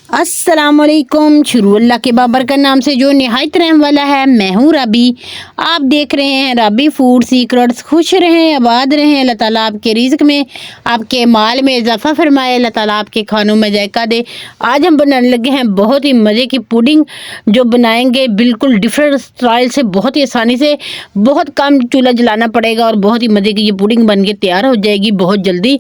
अस्सलामुअलैकुम। शुरू अल्लाह के बाबर का नाम से जो निहायत रहम वाला है। मैं हूँ रबी। आप देख रहे हैं रबी फूड सीक्रेट्स। खुश रहें, आबाद रहें। अल्लाह ताला आपके रिज़्क में, आपके माल में इजाफ़ा फरमाए। अल्लाह ताला आपके खानों में जायका दे। आज हम बनाने लगे हैं बहुत ही मज़े की पुडिंग, जो बनाएंगे बिल्कुल डिफरेंट स्टाइल से, बहुत ही आसानी से। बहुत कम चूल्हा जलाना पड़ेगा और बहुत ही मज़े की ये पुडिंग बन के तैयार हो जाएगी बहुत जल्दी।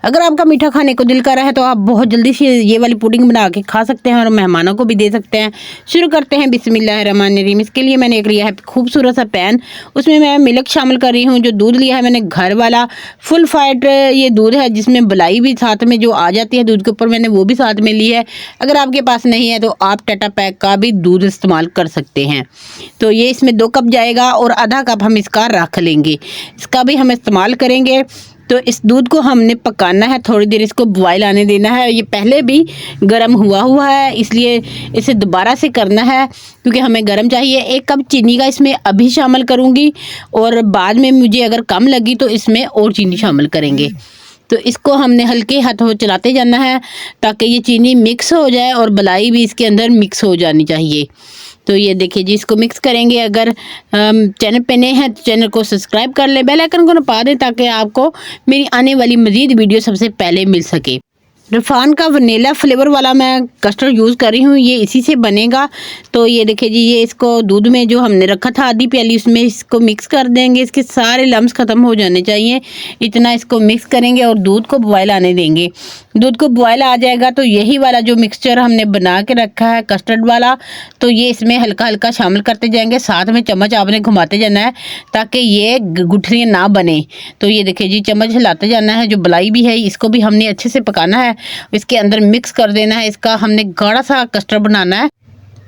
अगर आपका मीठा खाने को दिल कर रहा है तो आप बहुत जल्दी से ये वाली पुडिंग बना के खा सकते हैं और मेहमानों को भी दे सकते हैं। शुरू करते हैं बिस्मिल्लाहिर्रहमानिर्रहीम। इसके लिए मैंने एक लिया है खूबसूरत सा पैन। उसमें मैं मिल्क शामिल कर रही हूँ। जो दूध लिया है मैंने घर वाला फुल फैट ये दूध है, जिसमें मलाई भी साथ में जो आ जाती है दूध के ऊपर, मैंने वो भी साथ में ली है। अगर आपके पास नहीं है तो आप टाटा पैक का भी दूध इस्तेमाल कर सकते हैं। तो ये इसमें 2 कप जाएगा और आधा कप हम इसका रख लेंगे, इसका भी हम इस्तेमाल करेंगे। तो इस दूध को हमने पकाना है, थोड़ी देर इसको बॉयल आने देना है। ये पहले भी गर्म हुआ है, इसलिए इसे दोबारा से करना है क्योंकि हमें गर्म चाहिए। 1 कप चीनी का इसमें अभी शामिल करूँगी और बाद में मुझे अगर कम लगी तो इसमें और चीनी शामिल करेंगे। तो इसको हमने हल्के हाथों चलाते जाना है ताकि ये चीनी मिक्स हो जाए और मलाई भी इसके अंदर मिक्स हो जानी चाहिए। तो ये देखिए जी, इसको मिक्स करेंगे। अगर चैनल पे नए हैं तो चैनल को सब्सक्राइब कर लें, बेल आइकन को दबा दें ताकि आपको मेरी आने वाली मज़ीद वीडियो सबसे पहले मिल सके। रिफान का वनीला फ्लेवर वाला मैं कस्टर्ड यूज़ कर रही हूँ, ये इसी से बनेगा। तो ये देखिए जी, ये इसको दूध में जो हमने रखा था आधी प्याली, उसमें इसको मिक्स कर देंगे। इसके सारे लम्स ख़त्म हो जाने चाहिए, इतना इसको मिक्स करेंगे और दूध को बॉयल आने देंगे। दूध को बॉयल आ जाएगा तो यही वाला जो मिक्सचर हमने बना के रखा है कस्टर्ड वाला, तो ये इसमें हल्का हल्का शामिल करते जाएंगे। साथ में चम्मच आपने घुमाते जाना है ताकि ये गुठलियाँ ना बने। तो ये देखिए जी, चम्मच हिलाते जाना है। जो मलाई भी है इसको भी हमने अच्छे से पकाना है, इसके अंदर मिक्स कर देना है। इसका हमने गाढ़ा सा कस्टर्ड बनाना है।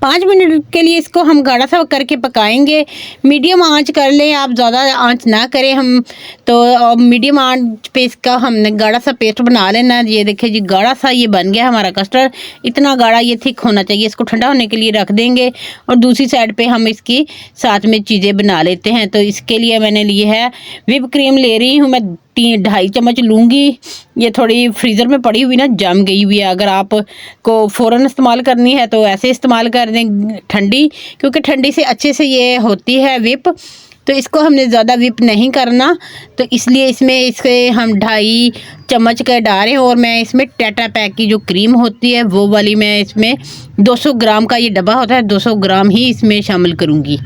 5 मिनट के लिए इसको हम गाढ़ा सा करके पकाएंगे। मीडियम आंच कर लें, आप ज़्यादा आंच ना करें। हम तो मीडियम आंच पे इसका हमने गाढ़ा सा पेस्ट बना लेना है। ये देखिए जी, गाढ़ा सा ये बन गया हमारा कस्टर्ड। इतना गाढ़ा ये थिक होना चाहिए। इसको ठंडा होने के लिए रख देंगे और दूसरी साइड पे हम इसकी साथ में चीज़ें बना लेते हैं। तो इसके लिए मैंने लिए है व्हिप क्रीम ले रही हूँ मैं, 2.5 चम्मच लूँगी। ये थोड़ी फ्रीज़र में पड़ी हुई ना, जम गई हुई है। अगर आपको फ़ौरन इस्तेमाल करनी है तो ऐसे इस्तेमाल कर दें ठंडी, क्योंकि ठंडी से अच्छे से ये होती है व्हिप। तो इसको हमने ज़्यादा व्हिप नहीं करना, तो इसलिए इसमें इसके हम 2.5 चम्मच का डाल रहे हैं। और मैं इसमें टाटा पैक की जो क्रीम होती है वो वाली, मैं इसमें 200 ग्राम का ये डब्बा होता है, 200 ग्राम ही इसमें शामिल करूँगी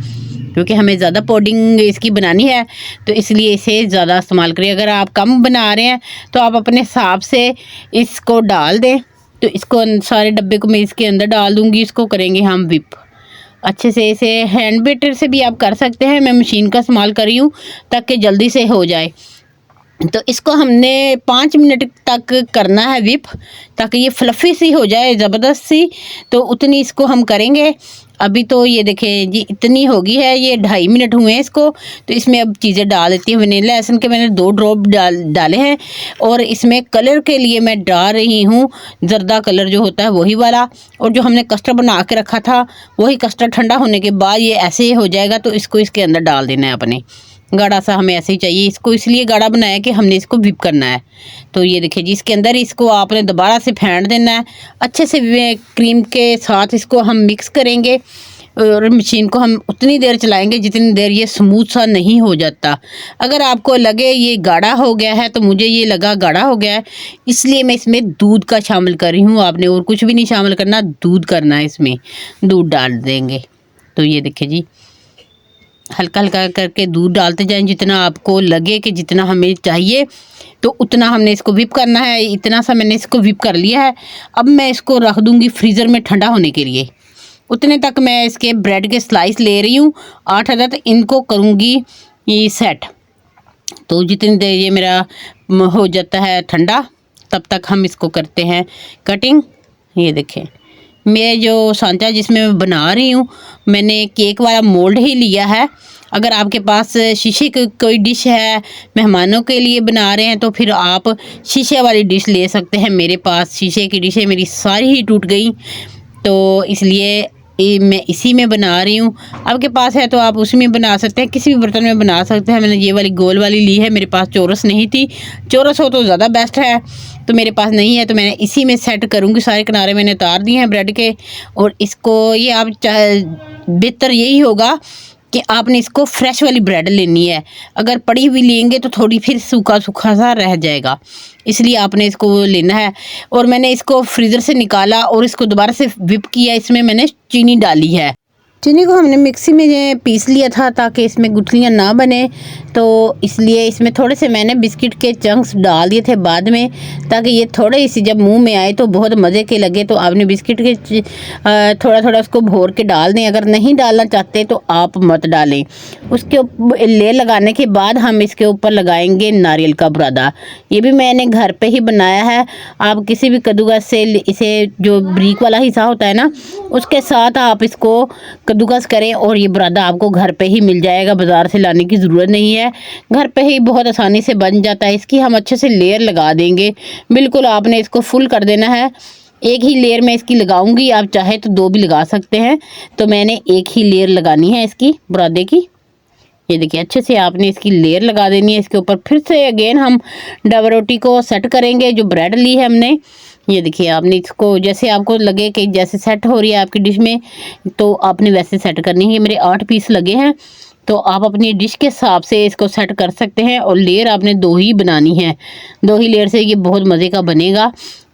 क्योंकि हमें ज़्यादा पुडिंग इसकी बनानी है, तो इसलिए इसे ज़्यादा इस्तेमाल करिए। अगर आप कम बना रहे हैं तो आप अपने हिसाब से इसको डाल दें। तो इसको सारे डब्बे को मैं इसके अंदर डाल दूँगी। इसको करेंगे हम व्हिप अच्छे से। इसे हैंड बीटर से भी आप कर सकते हैं, मैं मशीन का इस्तेमाल कर रही हूँ ताकि जल्दी से हो जाए। तो इसको हमने 5 मिनट तक करना है व्हिप, ताकि ये फ्लफ़ी सी हो जाए, ज़बरदस्त सी। तो उतनी इसको हम करेंगे। अभी तो ये देखें जी, इतनी होगी है, ये 2.5 मिनट हुए हैं इसको। तो इसमें अब चीज़ें डाल देती हूँ। वनीला एसेंस के मैंने 2 ड्रॉप डाले हैं और इसमें कलर के लिए मैं डाल रही हूँ जर्दा कलर जो होता है वही वाला। और जो हमने कस्टर्ड बना के रखा था वही कस्टर्ड ठंडा होने के बाद ये ऐसे ही हो जाएगा। तो इसको इसके अंदर डाल देना है अपने। गाढ़ा सा हमें ऐसे ही चाहिए। इसको इसलिए गाढ़ा बनाया कि हमने इसको व्हिप करना है। तो ये देखिए जी, इसके अंदर इसको आपने दोबारा से फेंट देना है अच्छे से। क्रीम के साथ इसको हम मिक्स करेंगे और मशीन को हम उतनी देर चलाएंगे जितनी देर ये स्मूथ सा नहीं हो जाता। अगर आपको लगे ये गाढ़ा हो गया है, तो मुझे ये लगा गाढ़ा हो गया है, इसलिए मैं इसमें दूध का शामिल कर रही हूँ। आपने और कुछ भी नहीं शामिल करना, दूध करना है इसमें, दूध डाल देंगे। तो ये देखिए जी, हल्का हल्का करके दूध डालते जाएं, जितना आपको लगे कि जितना हमें चाहिए तो उतना हमने इसको व्हिप करना है। इतना सा मैंने इसको व्हिप कर लिया है। अब मैं इसको रख दूँगी फ्रीज़र में ठंडा होने के लिए। उतने तक मैं इसके ब्रेड के स्लाइस ले रही हूँ 8 अदद, इनको करूँगी ये सेट। तो जितनी देर ये मेरा हो जाता है ठंडा, तब तक हम इसको करते हैं कटिंग। ये देखें, मैं जो सांचा जिसमें मैं बना रही हूँ, मैंने केक वाला मोल्ड ही लिया है। अगर आपके पास शीशे की कोई डिश है, मेहमानों के लिए बना रहे हैं, तो फिर आप शीशे वाली डिश ले सकते हैं। मेरे पास शीशे की डिश है, मेरी सारी ही टूट गई, तो इसलिए मैं इसी में बना रही हूँ। आपके पास है तो आप उसी में बना सकते हैं, किसी भी बर्तन में बना सकते हैं। मैंने ये वाली गोल वाली ली है, मेरे पास चौरस नहीं थी। चौरस हो तो ज़्यादा बेस्ट है। तो मेरे पास नहीं है, तो मैंने इसी में सेट करूँगी। सारे किनारे मैंने उतार दिए हैं ब्रेड के। और इसको ये आप बेहतर यही होगा कि आपने इसको फ्रेश वाली ब्रेड लेनी है। अगर पड़ी हुई लेंगे तो थोड़ी फिर सूखा सूखा सा रह जाएगा, इसलिए आपने इसको लेना है। और मैंने इसको फ्रीज़र से निकाला और इसको दोबारा से विप किया। इसमें मैंने चीनी डाली है। चीनी को हमने मिक्सी में पीस लिया था ताकि इसमें गुठलियाँ ना बने, तो इसलिए इसमें थोड़े से मैंने बिस्किट के चंक्स डाल दिए थे बाद में, ताकि ये थोड़े सी जब मुंह में आए तो बहुत मज़े के लगे। तो आपने बिस्किट के थोड़ा थोड़ा उसको भोर के डाल दें। अगर नहीं डालना चाहते तो आप मत डालें। उसके ऊपर लेयर लगाने के बाद हम इसके ऊपर लगाएंगे नारियल का बुरादा। ये भी मैंने घर पे ही बनाया है। आप किसी भी कद्दूकस से इसे, जो ब्रीक वाला हिस्सा होता है ना, उसके साथ आप इसको कद्दूकस करें और ये बुरादा आपको घर पे ही मिल जाएगा, बाज़ार से लाने की ज़रूरत नहीं है। घर पे ही बहुत आसानी से बन जाता है। इसकी हम अच्छे से लेयर लगा देंगे। बिल्कुल आपने इसको फुल कर देना है। एक ही लेयर में इसकी लगाऊंगी, आप चाहे तो 2 भी लगा सकते हैं। तो मैंने एक ही लेयर लगानी है इसकी बुरादे की। ये देखिए, अच्छे से आपने इसकी लेयर लगा देनी है। इसके ऊपर फिर से अगेन हम डबल रोटी को सेट करेंगे, जो ब्रेड ली है हमने। ये देखिए, आपने इसको जैसे आपको लगे कि जैसे सेट हो रही है आपकी डिश में, तो आपने वैसे सेट करनी है। मेरे 8 पीस लगे हैं, तो आप अपनी डिश के हिसाब से इसको सेट कर सकते हैं। और लेयर आपने 2 ही बनानी है, 2 ही लेयर से ये बहुत मज़े का बनेगा।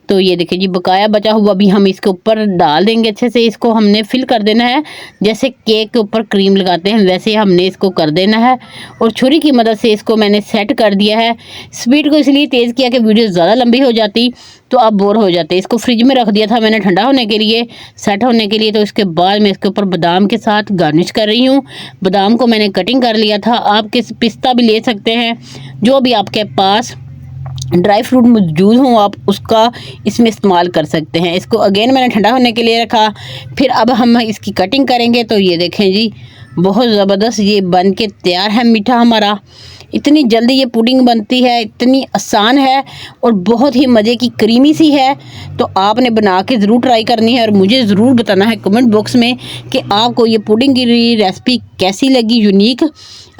तो ये देखिए जी, बकाया बचा हुआ भी हम इसके ऊपर डाल देंगे। अच्छे से इसको हमने फिल कर देना है, जैसे केक के ऊपर क्रीम लगाते हैं वैसे हमने इसको कर देना है। और छुरी की मदद से इसको मैंने सेट कर दिया है। स्पीड को इसलिए तेज़ किया कि वीडियो ज़्यादा लंबी हो जाती तो आप बोर हो जाते। इसको फ्रिज में रख दिया था मैंने ठंडा होने के लिए, सेट होने के लिए। तो इसके बाद मैं इसके ऊपर बादाम के साथ गार्निश कर रही हूँ। बादाम को मैंने कटिंग कर लिया था। आप पिस्ता भी ले सकते हैं, जो भी आपके पास ड्राई फ्रूट मौजूद हों आप उसका इसमें इस्तेमाल कर सकते हैं। इसको अगेन मैंने ठंडा होने के लिए रखा। फिर अब हम इसकी कटिंग करेंगे। तो ये देखें जी, बहुत ज़बरदस्त ये बन के तैयार है मीठा हमारा। इतनी जल्दी ये पुडिंग बनती है, इतनी आसान है और बहुत ही मज़े की क्रीमी सी है। तो आपने बना के ज़रूर ट्राई करनी है और मुझे ज़रूर बताना है कमेंट बॉक्स में कि आपको ये पुडिंग की रेसिपी कैसी लगी, यूनिक।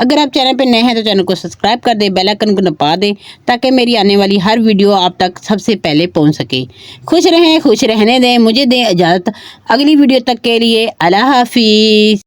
अगर आप चैनल पे नए हैं तो चैनल को सब्सक्राइब कर दें, बेल आइकन को दबा दें, ताकि मेरी आने वाली हर वीडियो आप तक सबसे पहले पहुंच सके। खुश रहें, खुश रहने दें। मुझे दें इजाज़त अगली वीडियो तक के लिए। अल्लाह हाफिज़।